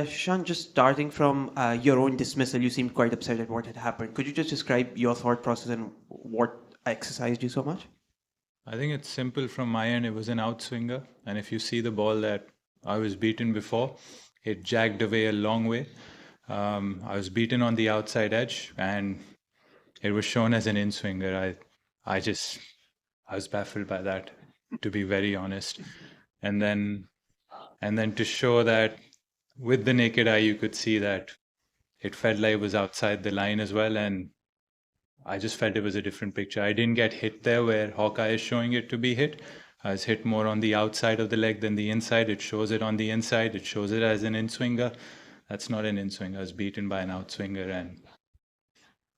Shan, just starting from your own dismissal, you seemed quite upset at what had happened. Could you just describe your thought process and what exercised you so much? I think it's simple from my end. It was an outswinger. And if you see the ball that I was beaten before, it jagged away a long way. I was beaten on the outside edge and it was shown as an in-swinger. I was baffled by that, to be very honest. And then to show that with the naked eye, you could see that it felt like it was outside the line as well. And I just felt it was a different picture. I didn't get hit there where Hawkeye is showing it to be hit. I was hit more on the outside of the leg than the inside. It shows it on the inside. It shows it as an in-swinger. That's not an in-swinger. I was beaten by an outswinger, and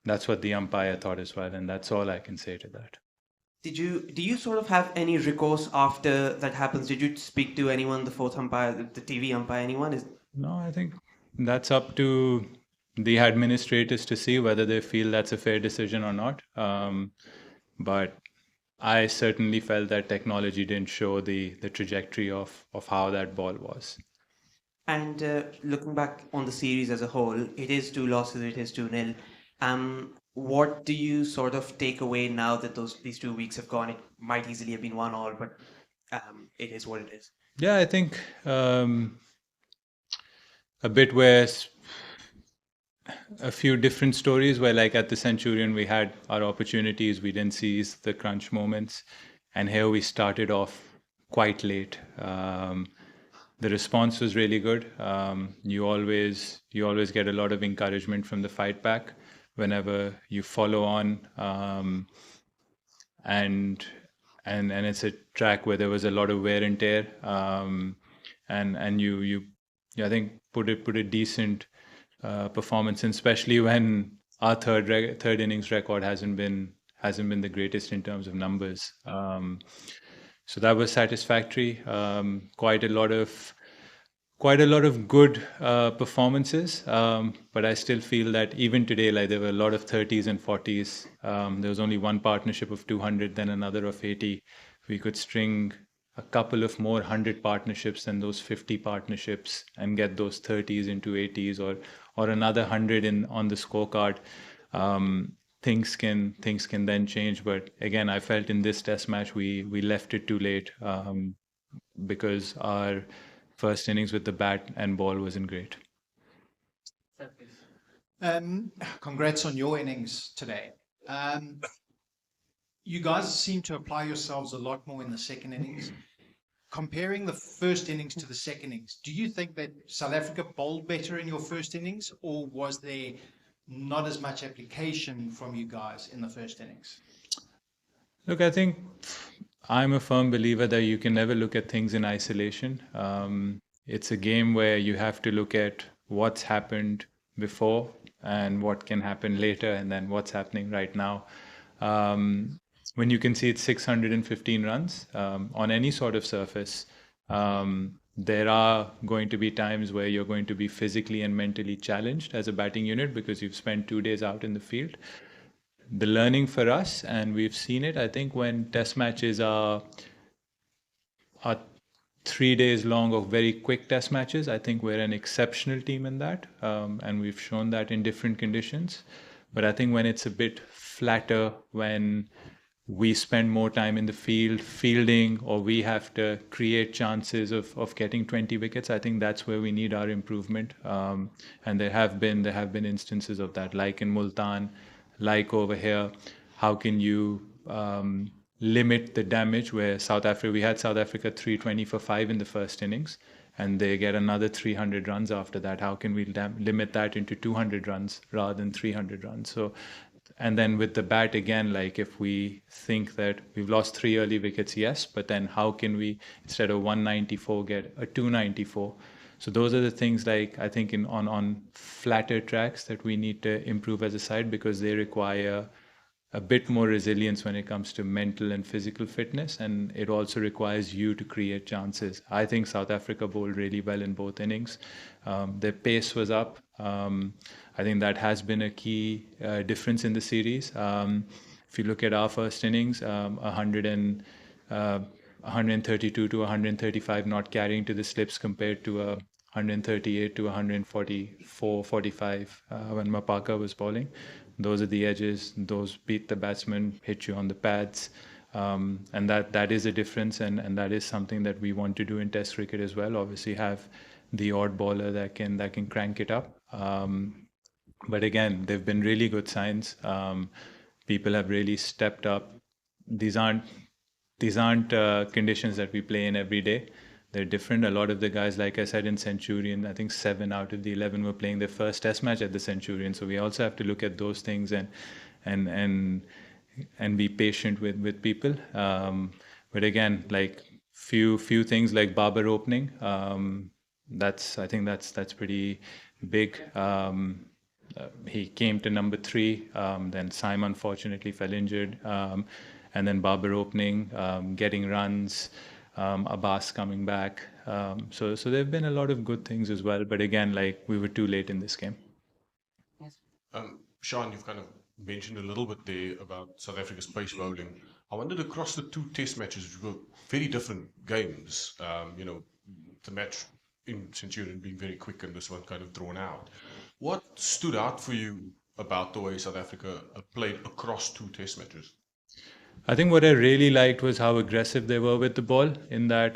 that's what the umpire thought as well. And that's all I can say to that. Do you sort of have any recourse after that happens? Did you speak to anyone, the fourth umpire, the TV umpire, anyone? No, I think that's up to the administrators to see whether they feel that's a fair decision or not. But I certainly felt that technology didn't show the trajectory of how that ball was. And looking back on the series as a whole, it is 2 losses, it is 2-0. What do you sort of take away now that these 2 weeks have gone? It might easily have been 1-1, but it is what it is. Yeah, I think a bit where a few different stories where, like at the Centurion, we had our opportunities, we didn't seize the crunch moments, and here we started off quite late. The response was really good. You always get a lot of encouragement from the fight back whenever you follow on, and it's a track where there was a lot of wear and tear, and you I think put a decent performance in, especially when our third innings record hasn't been the greatest in terms of numbers. So that was satisfactory. Quite a lot of good performances, but I still feel that even today, like there were a lot of 30s and 40s. There was only one partnership of 200, then another of 80. We could string a couple of more 100 partnerships than those 50 partnerships and get those 30s into 80s or another 100 on the scorecard. Things can then change, but again, I felt in this test match we left it too late because our first innings with the bat and ball wasn't great. Congrats on your innings today. You guys seem to apply yourselves a lot more in the second innings. Comparing the first innings to the second innings, do you think that South Africa bowled better in your first innings, or was there not as much application from you guys in the first innings? Look, I think I'm a firm believer that you can never look at things in isolation. It's a game where you have to look at what's happened before and what can happen later, and then what's happening right now. When you concede 615 runs on any sort of surface, there are going to be times where you're going to be physically and mentally challenged as a batting unit because you've spent 2 days out in the field. The learning for us, and we've seen it, I think when test matches are 3 days long of very quick test matches, I think we're an exceptional team in that, and we've shown that in different conditions. But I think when it's a bit flatter, when we spend more time in the field fielding, or we have to create chances of getting 20 wickets, I think that's where we need our improvement. And there have been instances of that, like in Multan, like over here. How can you limit the damage where we had South Africa 320 for 5 in the first innings, and they get another 300 runs after that. How can we limit that into 200 runs rather than 300 runs? So, and then with the bat again, like if we think that we've lost 3 early wickets, yes, but then how can we, instead of 194, get a 294? So those are the things, like I think on flatter tracks that we need to improve as a side, because they require a bit more resilience when it comes to mental and physical fitness, and it also requires you to create chances. I think South Africa bowled really well in both innings. Their pace was up. I think that has been a key difference in the series. If you look at our first innings, 132 to 135 not carrying to the slips compared to a 138 to 144, 45 when Mapaka was bowling. Those are the edges. Those beat the batsman, hit you on the pads. And that is a difference, and that is something that we want to do in Test cricket as well. Obviously, have the odd bowler that can crank it up. But again, they've been really good signs. People have really stepped up. These aren't conditions that we play in every day. They're different. A lot of the guys, like I said, in Centurion, I think 7 out of the 11 were playing their first Test match at the Centurion. So we also have to look at those things and be patient with people. But again, like few things like Babar opening, I think that's pretty big. He came to number 3. Then Saim unfortunately fell injured. And then Babar opening, getting runs, Abbas coming back. So there have been a lot of good things as well. But again, like we were too late in this game. Sean, you've kind of mentioned a little bit there about South Africa's pace bowling. I wondered across the 2 Test matches, which were very different games, the match in Centurion being very quick and this one kind of drawn out. What stood out for you about the way South Africa played across 2 Test matches? I think what I really liked was how aggressive they were with the ball, in that